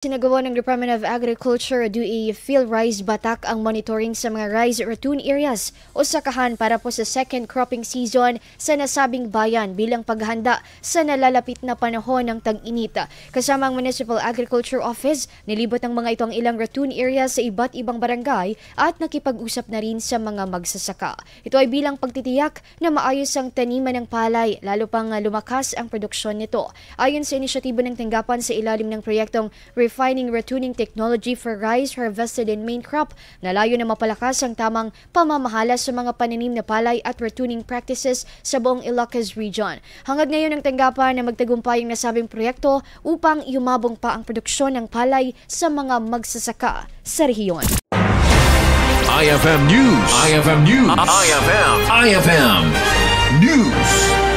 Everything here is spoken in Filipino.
Sinagawa ng Department of Agriculture DOE Field Rice Batak ang monitoring sa mga rice ratoon areas o sakahan para po sa second cropping season sa nasabing bayan bilang paghahanda sa nalalapit na panahon ng tag-init. Kasama ang Municipal Agriculture Office, nilibot ng mga ito ang ilang ratoon areas sa iba't ibang barangay at nakipag-usap na rin sa mga magsasaka. Ito ay bilang pagtitiyak na maayos ang taniman ng palay, lalo pang lumakas ang produksyon nito. Ayon sa inisyatibo ng tanggapan sa ilalim ng proyektong Refining Ratooning Technology for Rice Harvested in Main Crop na layo na mapalakas ang tamang pamamahala sa mga pananim na palay at ratooning practices sa buong Ilocos Region. Hangad ngayon ang tanggapan na magtagumpay ang nasabing proyekto upang yumabong pa ang produksyon ng palay sa mga magsasaka sa rehiyon. IFM News. IFM News. IFM News.